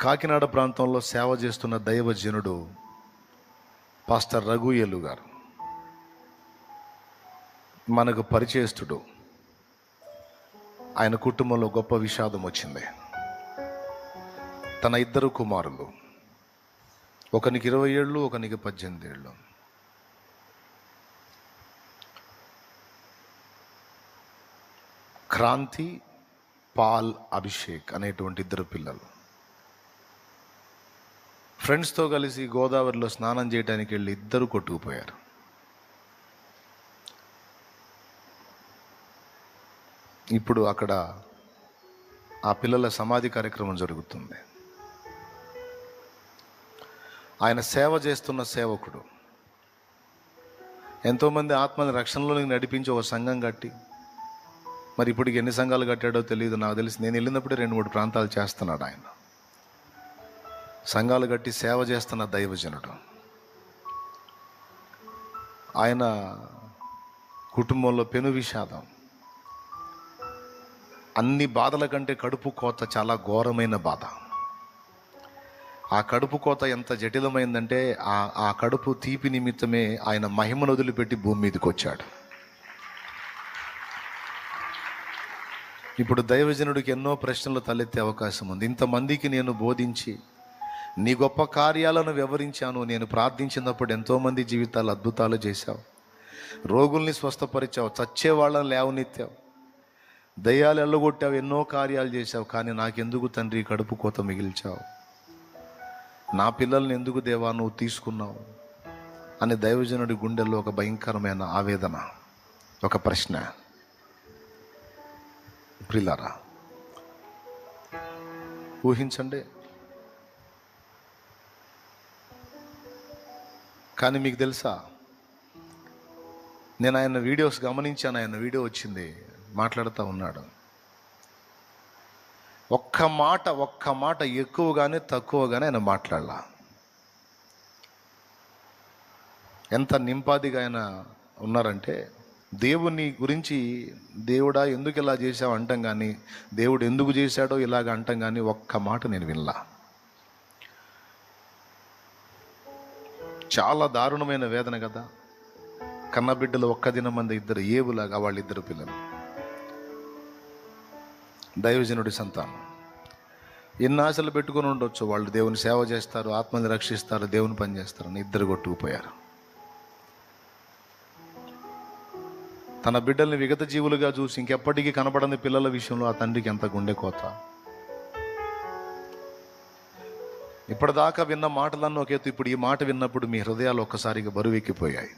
కాకినాడ ప్రాంతంలో సేవ చేస్తున్న దైవజనుడు పాస్టర్ రఘుయేలు గారు మనకు పరిచయస్తుడు. ఆయన కుటుంబంలో గొప్ప విషాదం వచ్చింది. తన 2 కుమారులు, ఒకనికి 20 ఏళ్ళు, ఒకనికి 18 ఏళ్ళు. క్రాంతి, పాల్, అభిషేక్ అనేటువంటి 2 పిల్లలు ఫ్రెండ్స్తో కలిసి గోదావరిలో స్నానం చేయడానికి వెళ్ళి 2 కొట్టుకుపోయారు. ఇప్పుడు అక్కడ ఆ పిల్లల సమాధి కార్యక్రమం జరుగుతుంది. ఆయన సేవ చేస్తున్న సేవకుడు ఎంతోమంది ఆత్మని రక్షణలోకి నడిపించి ఒక సంఘం కట్టి, మరి ఇప్పటికి ఎన్ని సంఘాలు కట్టాడో తెలియదు. నాకు తెలిసి నేను వెళ్ళినప్పుడే 2-3 ప్రాంతాలు చేస్తున్నాడు ఆయన. సంఘాలు కట్టి సేవ చేస్తున్న దైవజనుడు. ఆయన కుటుంబంలో పెను విషాదం. అన్ని బాధల కంటే కడుపు కోత చాలా ఘోరమైన బాధ. ఆ కడుపు కోత ఎంత జటిలమైందంటే ఆ కడుపు తీపి నిమిత్తమే ఆయన మహిమను వదిలిపెట్టి భూమి మీదకి వచ్చాడు. ఇప్పుడు దైవజనుడికి ఎన్నో ప్రశ్నలు తలెత్తే అవకాశం ఉంది. ఇంతమందికి నేను బోధించి నీ గొప్ప కార్యాలను వివరించాను. నేను ప్రార్థించినప్పుడు ఎంతోమంది జీవితాలు అద్భుతాలు చేశావు, రోగుల్ని స్వస్థపరిచావు, చచ్చే వాళ్ళని లేవనెత్తావు, దయ్యాలు ఎల్లగొట్టావు, ఎన్నో కార్యాలు చేశావు. కానీ నాకెందుకు తండ్రి కడుపు కోత మిగిల్చావు? నా పిల్లల్ని ఎందుకు దేవా నువ్వు తీసుకున్నావు అని దైవజనుడి గుండెల్లో ఒక భయంకరమైన ఆవేదన, ఒక ప్రశ్న. ప్రియులారా, ఊహించండి. కానీ మీకు తెలుసా, నేను ఆయన వీడియోస్ గమనించాను. ఆయన వీడియో వచ్చింది, మాట్లాడుతూ ఉన్నాడు. ఒక్క మాట ఎక్కువగానే తక్కువగానే ఆయన మాట్లాడాల. ఎంత నింపాదిగా ఆయన ఉన్నారంటే, దేవుని గురించి దేవుడా ఎందుకు ఇలా చేసావు అంటాం కానీ, దేవుడు ఎందుకు చేశాడో ఇలాగ అంటాం కానీ ఒక్క మాట నేను వినలా. చాలా దారుణమైన వేదన కదా. కన్నబిడ్డలు ఒక్క దినం మంది 2 ఏవులాగా వాళ్ళ 2 పిల్లలు, దైవజనుడి సంతానం. ఎన్ని ఆశలు పెట్టుకొని ఉండొచ్చు. వాళ్ళు దేవుని సేవ చేస్తారు, ఆత్మని రక్షిస్తారు, దేవుని పని చేస్తారని 2 కొట్టుకుపోయారు. తన బిడ్డల్ని విగత జీవులుగా చూసి ఇంకెప్పటికీ కనపడని పిల్లల విషయంలో ఆ తండ్రికి ఎంత గుండె కోత. ఇప్పటిదాకా విన్న మాటలన్నీ ఒక ఎత్తు, ఇప్పుడు ఈ మాట విన్నప్పుడు మీ హృదయాలు ఒక్కసారిగా బరువెక్కిపోయాయి.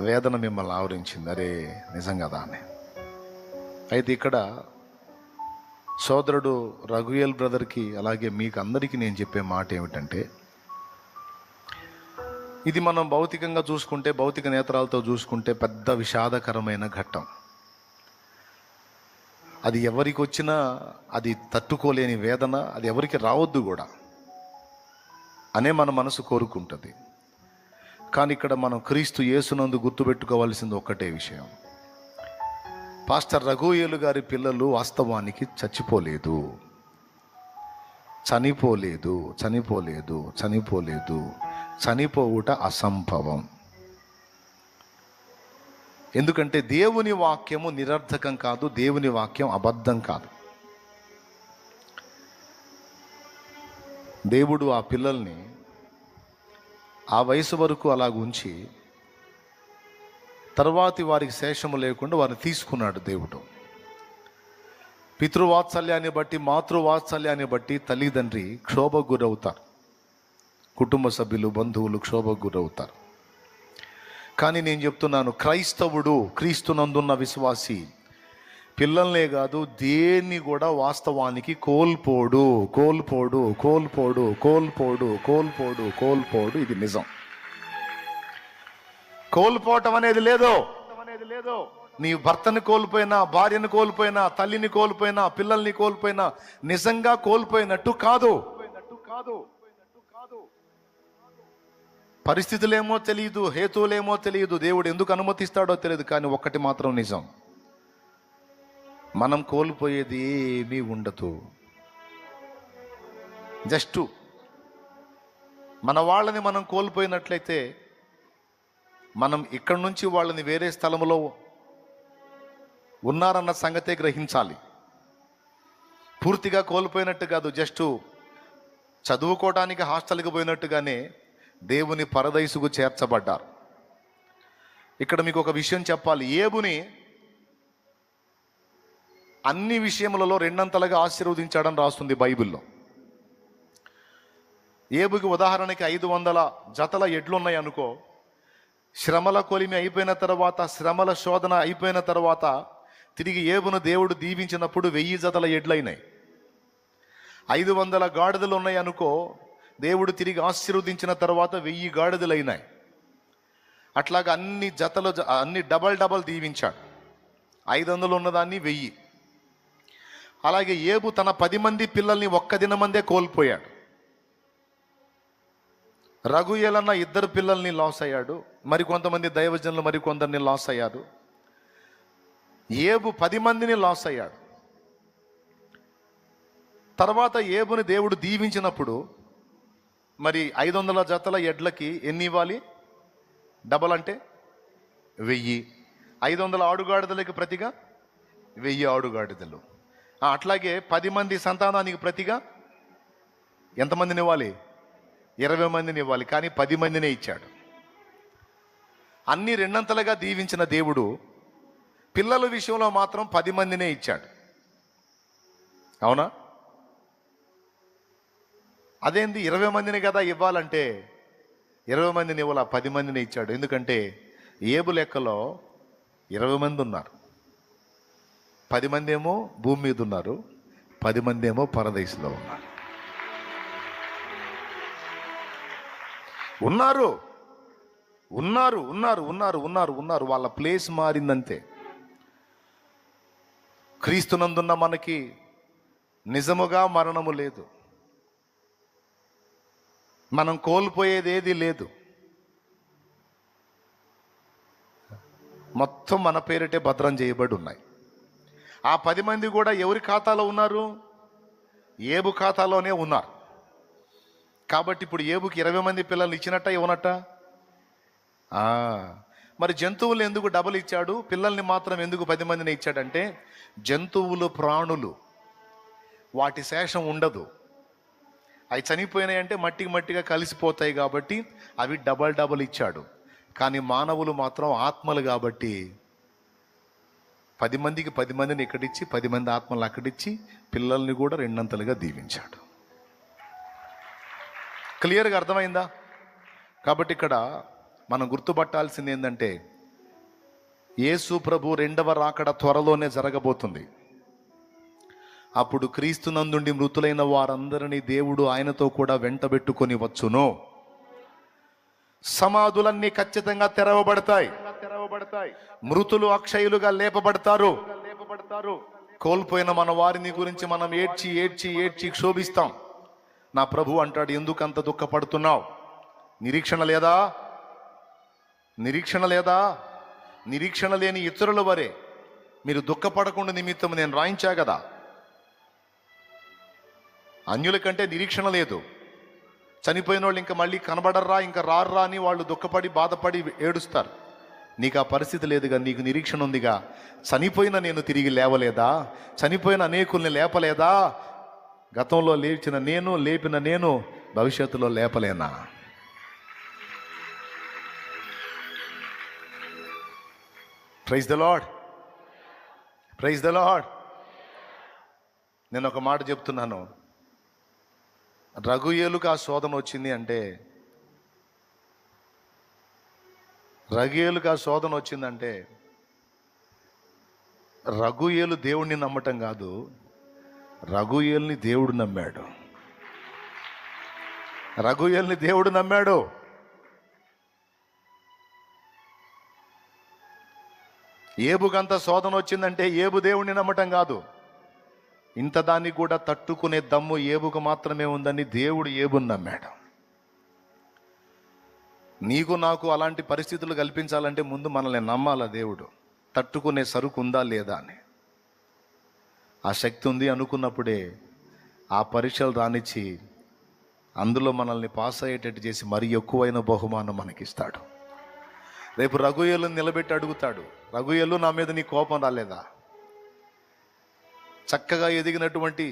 వేదన మిమ్మల్ని ఆవరించింది. అరే నిజం కదా అని. అయితే ఇక్కడ సోదరుడు రఘుయేల్ బ్రదర్కి, అలాగే మీకు అందరికీ నేను చెప్పే మాట ఏమిటంటే, ఇది మనం భౌతికంగా చూసుకుంటే, భౌతిక నేత్రాలతో చూసుకుంటే పెద్ద విషాదకరమైన ఘట్టం. అది ఎవరికి వచ్చినా అది తట్టుకోలేని వేదన, అది ఎవరికి రావద్దు కూడా అనే మన మనసు కోరుకుంటుంది. కానీ ఇక్కడ మనం క్రీస్తు యేసునందు గుర్తుపెట్టుకోవాల్సింది ఒక్కటే విషయం. పాస్టర్ రఘుయేలు గారి పిల్లలు వాస్తవానికి చనిపోలేదు. చనిపోవుట అసంభవం. ఎందుకంటే దేవుని వాక్యము నిరర్థకం కాదు, దేవుని వాక్యం అబద్ధం కాదు. దేవుడు ఆ పిల్లల్ని ఆ వయసు వరకు అలాగ ఉంచి తర్వాతి వారికి శేషము లేకుండా వారిని తీసుకున్నాడు దేవుడు. పితృవాత్సల్యాన్ని బట్టి, మాతృవాత్సల్యాన్ని బట్టి తల్లిదండ్రి క్షోభకు గురవుతారు, కుటుంబ సభ్యులు, బంధువులు క్షోభకు గురవుతారు. కానీ నేను చెప్తున్నాను, క్రైస్తవుడు, క్రీస్తునందున్న విశ్వాసి పిల్లల్నే కాదు దేన్ని కూడా వాస్తవానికి కోల్పోడు. ఇది నిజం. కోల్పోవటం అనేది లేదు. నీ భర్తని కోల్పోయినా, భార్యను కోల్పోయినా, తల్లిని కోల్పోయినా, పిల్లల్ని కోల్పోయినా నిజంగా కోల్పోయినట్టు కాదు. పరిస్థితులేమో తెలియదు, హేతువులేమో తెలియదు, దేవుడు ఎందుకు అనుమతిస్తాడో తెలియదు. కానీ ఒక్కటి మాత్రం నిజం, మనం కోల్పోయేది ఏమీ ఉండదు. జస్ట్ మన వాళ్ళని మనం కోల్పోయినట్లయితే మనం ఇక్కడి నుంచి వాళ్ళని వేరే స్థలంలో ఉన్నారన్న సంగతే గ్రహించాలి. పూర్తిగా కోల్పోయినట్టు కాదు, జస్ట్ చదువుకోవడానికి హాస్టల్కి పోయినట్టుగానే దేవుని పరదైసుకు చేర్చబడ్డారు. ఇక్కడ మీకు ఒక విషయం చెప్పాలి. ఏబుని అన్ని విషయములలో రెండంతలుగా ఆశీర్వదించాడని రాస్తుంది బైబిల్లో. ఏబుకి ఉదాహరణకి 500 జతల ఎడ్లున్నాయి అనుకో. శ్రమల కొలిమి అయిపోయిన తర్వాత, శ్రమల శోధన అయిపోయిన తర్వాత తిరిగి ఏబును దేవుడు దీవించినప్పుడు 1000 జతల ఎడ్లైనాయి. 500 గాడిదలు ఉన్నాయి అనుకో, దేవుడు తిరిగి ఆశీర్వదించిన తర్వాత 1000 గాడిదలు అయినాయి. అట్లాగా అన్ని జతలు, అన్ని డబల్ దీవించాడు. 500 ఉన్నదాన్ని 1000. అలాగే ఏబు తన 10 మంది పిల్లల్ని ఒక్క దినమందే కోల్పోయాడు. రఘుయేలన్న 2 పిల్లల్ని లాస్ అయ్యాడు. మరికొంతమంది దైవజనులు మరికొందరిని లాస్ అయ్యారు. ఏబు 10 మందిని లాస్ అయ్యాడు. తర్వాత ఏబుని దేవుడు దీవించినప్పుడు మరి 500 జతల ఎడ్లకి ఎన్ని ఇవ్వాలి? డబల్ అంటే 1000. 500 ఆడుగాడిదలకి ప్రతిగా 1000 ఆడుగాడిదలు. అట్లాగే 10 మంది సంతానానికి ప్రతిగా ఎంతమందిని ఇవ్వాలి? 20 మందిని ఇవ్వాలి. కానీ 10 మందినే ఇచ్చాడు. అన్ని రెండంతలుగా దీవించిన దేవుడు పిల్లల విషయంలో మాత్రం 10 మందినే ఇచ్చాడు. అవునా? అదేంది 20 మందిని కదా ఇవ్వాలంటే 20 మందిని ఇవ్వాల, 10 మందిని ఇచ్చాడు. ఎందుకంటే ఏబు లెక్కలో 20 మంది ఉన్నారు. 10 మంది ఏమో భూమి మీద ఉన్నారు, 10 మంది ఏమో పరదేశంలో ఉన్నారు. ఉన్నారు ఉన్నారు ఉన్నారు ఉన్నారు ఉన్నారు ఉన్నారు వాళ్ళ ప్లేస్ మారిందంతే. క్రీస్తునందున్న మనకి నిజముగా మరణము లేదు. మనం కోల్పోయేది ఏది లేదు. మొత్తం మన పేరిటే భద్రం చేయబడి ఉన్నాయి. ఆ 10 మంది కూడా ఎవరి ఖాతాలో ఉన్నారు? ఏబు ఖాతాలోనే ఉన్నారు. కాబట్టి ఇప్పుడు ఏబుకి 20 మంది పిల్లల్ని ఇచ్చినట్ట ఇవ్వనట్ట? మరి జంతువులు ఎందుకు డబుల్ ఇచ్చాడు, పిల్లల్ని మాత్రం ఎందుకు 10 మందిని ఇచ్చాడంటే, జంతువులు ప్రాణులు, వాటి శేషం ఉండదు. అవి చనిపోయినాయంటే మట్టిగా కలిసిపోతాయి కాబట్టి అవి డబల్ ఇచ్చాడు. కానీ మానవులు మాత్రం ఆత్మలు కాబట్టి 10 మందికి 10 మందిని ఇక్కడిచ్చి 10 మంది ఆత్మలు అక్కడిచ్చి పిల్లల్ని కూడా రెండంతలుగా దీవించాడు. క్లియర్గా అర్థమైందా? కాబట్టి ఇక్కడ మనం గుర్తుపట్టాల్సింది ఏంటంటే, యేసు ప్రభు 2వ రాకడ త్వరలోనే జరగబోతుంది. అప్పుడు క్రీస్తునందుండి మృతులైన వారందరినీ దేవుడు ఆయనతో కూడా వెంటబెట్టుకొని వచ్చును. సమాధులన్నీ ఖచ్చితంగా తెరవబడతాయి. మృతులు అక్షయులుగా లేపబడతారు. కోల్పోయిన మన వారిని గురించి మనం ఏడ్చి ఏడ్చి ఏడ్చి క్షోభిస్తాం. నా ప్రభు అంటాడు, ఎందుకంత దుఃఖపడుతున్నావు? నిరీక్షణ లేదా? నిరీక్షణ లేదా? నిరీక్షణ లేని ఇతరుల వరే మీరు దుఃఖపడకుండా నిమిత్తం నేను రాయించా కదా. అన్యుల కంటే నిరీక్షణ లేదు. చనిపోయిన వాళ్ళు ఇంకా మళ్ళీ కనబడర్రా, ఇంకా రార్రా అని వాళ్ళు దుఃఖపడి బాధపడి ఏడుస్తారు. నీకు ఆ పరిస్థితి లేదుగా, నీకు నిరీక్షణ ఉందిగా. చనిపోయిన నేను తిరిగి లేవలేదా? చనిపోయిన అనేకుల్ని లేపలేదా? గతంలో లేపిన నేను భవిష్యత్తులో లేపలేనా? Praise the Lord, praise the Lord. నేను ఒక మాట చెప్తున్నాను. రఘుయేలుకు ఆ శోధన వచ్చింది అంటే, రఘుయేలు దేవుణ్ణి నమ్మటం కాదు, రఘుయేలుని దేవుడు నమ్మాడు. రఘుయేలుని దేవుడు నమ్మాడు. ఏబుకంత శోధన వచ్చిందంటే ఏబు దేవుణ్ణి నమ్మటం కాదు. ఇంత దాన్ని కూడా తట్టుకునే దమ్ము ఏబుకు మాత్రమే ఉందని దేవుడు ఏబుని నమ్మాడు. నీకు నాకు అలాంటి పరిస్థితులు కల్పించాలంటే ముందు మనల్ని నమ్మాల దేవుడు. తట్టుకునే సరుకు ఉందా లేదా అని. ఆ శక్తి ఉంది అనుకున్నప్పుడే ఆ పరీక్షలు రానిచ్చి అందులో మనల్ని పాస్ అయ్యేటట్టు చేసి మరి ఎక్కువైన బహుమానం మనకిస్తాడు. రేపు రఘుయేలుని నిలబెట్టి అడుగుతాడు, రఘుయేలు నా మీద నీ కోపం రాలేదా? చక్కగా ఎదిగినటువంటి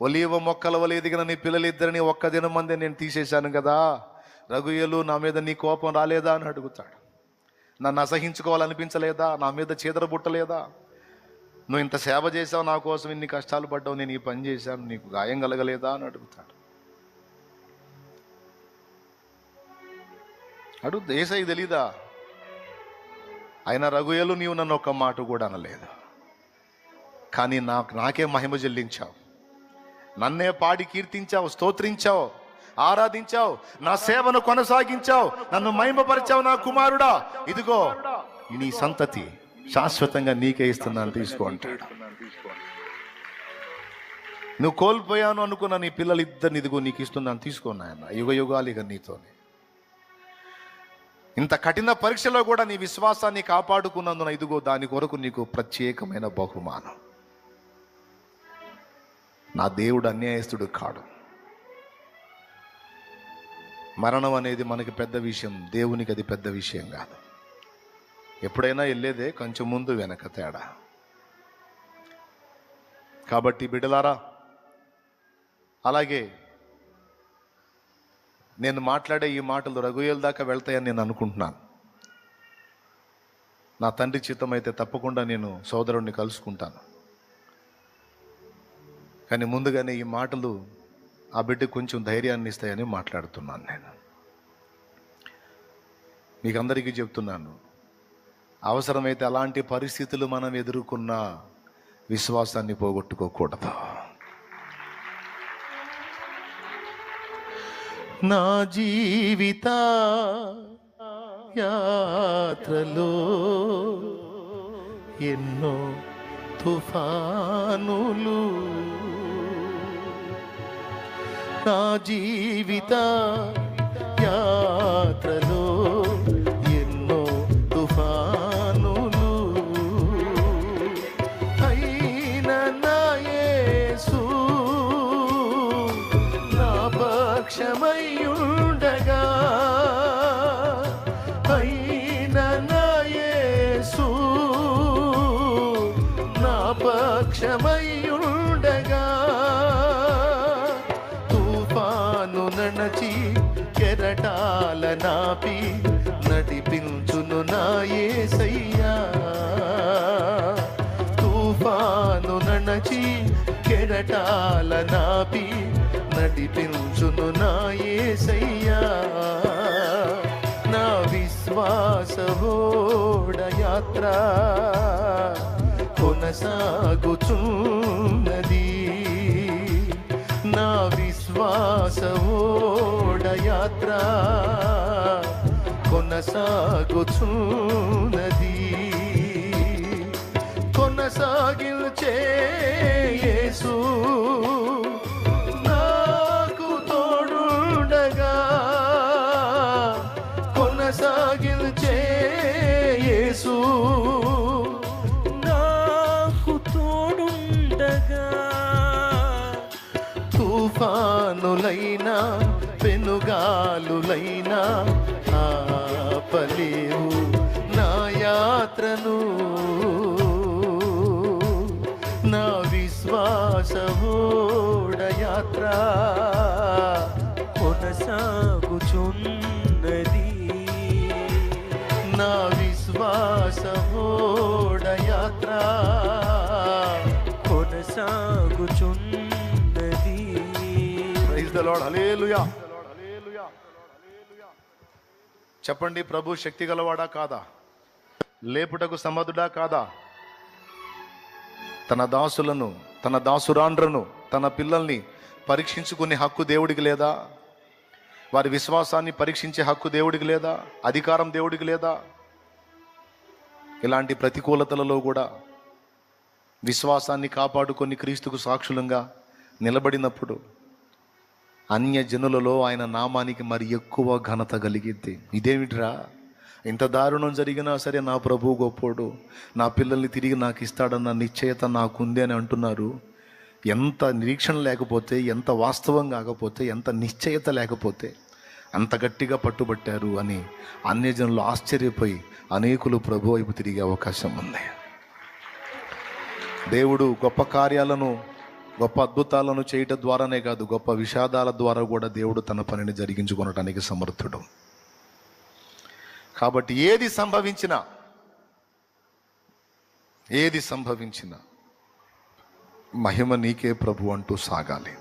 ఒలీవ మొక్కల వల్ల ఎదిగిన నీ పిల్లలిద్దరిని ఒక్క దినం మందే నేను తీసేశాను కదా, రఘుయేలు నా మీద నీ కోపం రాలేదా అని అడుగుతాడు. నన్ను అసహించుకోవాలనిపించలేదా? నా మీద చీదరబుట్టలేదా? నువ్వు ఇంత సేవ చేసావు, నా కోసం ఇన్ని కష్టాలు పడ్డావు, నేను ఈ పని చేశాను, నీకు గాయం కలగలేదా అని అడుగుతాడు. అడుగు, యేసయ్య తెలీదా? ఆయన రఘుయేలు నీవు నన్ను ఒక్క మాట కూడా అనలేదు, కానీ నాకే మహిమ చెల్లించావు, నన్నే పాడి కీర్తించావు, స్తోత్రించావు, ఆరాధించావు, నా సేవను కొనసాగించావు, నన్ను మహిమపరిచావు. నా కుమారుడా, ఇదిగో నీ సంతతి శాశ్వతంగా నీకే ఇస్తున్నాను, తీసుకో అంటాడు. నువ్వు కోల్పోయాను అనుకున్న నీ పిల్లలు ఇద్దరిని ఇదిగో నీకు ఇస్తున్నాను, తీసుకున్నాయన్న, యుగ యుగాలిగా నీతోనే. ఇంత కఠిన పరీక్షలో కూడా నీ విశ్వాసాన్ని కాపాడుకున్నందున ఇదిగో దాని కొరకు నీకు ప్రత్యేకమైన బహుమానం. నా దేవుడు అన్యాయస్తుడు కాడు. మరణం అనేది మనకి పెద్ద విషయం, దేవునికి అది పెద్ద విషయం కాదు. ఎప్పుడైనా వెళ్ళేదే కొంచెం ముందు వెనక తేడా. కాబట్టి బిడ్డలారా, అలాగే నేను మాట్లాడే ఈ మాటలు రఘుయేలు దాకా వెళ్తాయని నేను అనుకుంటున్నాను. నా తండ్రి చిత్తం అయితే తప్పకుండా నేను సోదరుణ్ణి కలుసుకుంటాను. కానీ ముందుగానే ఈ మాటలు ఆ బిడ్డకు కొంచెం ధైర్యాన్ని ఇస్తాయని మాట్లాడుతున్నాను. నేను మీకు అందరికీ చెప్తున్నాను, అవసరమైతే అలాంటి పరిస్థితులు మనం ఎదుర్కొన్న విశ్వాసాన్ని పోగొట్టుకోకూడదు. నా జీవిత యాత్రలో ఎన్నో తుఫానులు, నా జీవిత యాత్రలో ఎన్నో తుఫానులు, అయిన నా యేసు నా పక్షమయ్యుండగా, అయిన నా యేసు నా పక్షమయ్యుండగా, తుఫాను నడచి కెరటాల నాపి నడిపించును నా యేసయ్యా, తుఫాను నడచి కెరటాల నాపి నడిపించును నా యేసయ్యా, నా విశ్వాసవోడ యాత్ర కొనసాగుచున్నది, నా విశ్వాసవోడ యాత్ర కొనసాగుచున్నది, కొనసాగించే యేసు నాకు తోడుండగా, కొనసాగించే యేసు నాకు తోడుండగా, తుఫానులైనా పెనుగాలులైనా ఆపలేవు నా యాత్రను, నా విశ్వాసవోడ యాత్ర కొనసాగుచున్నది, నా విశ్వాసవోడ యాత్ర కొనసాగుచున్నది. ప్రైజ్ ది లార్డ్, హల్లెలూయా. చెప్పండి, ప్రభు శక్తి గలవాడా కాదా? లేపుటకు సమర్థుడా కాదా? తన దాసులను, తన దాసురాండ్రను, తన పిల్లల్ని పరీక్షించుకునే హక్కు దేవుడికి లేదా? వారి విశ్వాసాన్ని పరీక్షించే హక్కు దేవుడికి లేదా? అధికారం దేవుడికి లేదా? ఇలాంటి ప్రతికూలతలలో కూడా విశ్వాసాన్ని కాపాడుకొని క్రీస్తుకు సాక్షులంగా నిలబడినప్పుడు అన్య జనులలో ఆయన నామానికి మరి ఎక్కువ ఘనత కలిగిద్ది. ఇదేమిట్రా, ఇంత దారుణం జరిగినా సరే నా ప్రభువు గొప్పోడు, నా పిల్లల్ని తిరిగి నాకు ఇస్తాడన్న నిశ్చయత నాకుంది అని అంటున్నారు. ఎంత నిరీక్షణ లేకపోతే, ఎంత వాస్తవం కాకపోతే, ఎంత నిశ్చయత లేకపోతే అంత గట్టిగా పట్టుబట్టారు అని అన్యజనులు ఆశ్చర్యపోయి అనేకులు ప్రభు వైపు తిరిగే అవకాశం ఉంది. దేవుడు గొప్ప కార్యాలను, గొప్ప అద్భుతాలను చేయటం ద్వారానే కాదు, గొప్ప విషాదాల ద్వారా కూడా దేవుడు తన పనిని జరిగించుకొనటానికి సమర్థుడు. కాబట్టి ఏది సంభవించినా మహిమ నీకే ప్రభు అంటూ సాగాలి.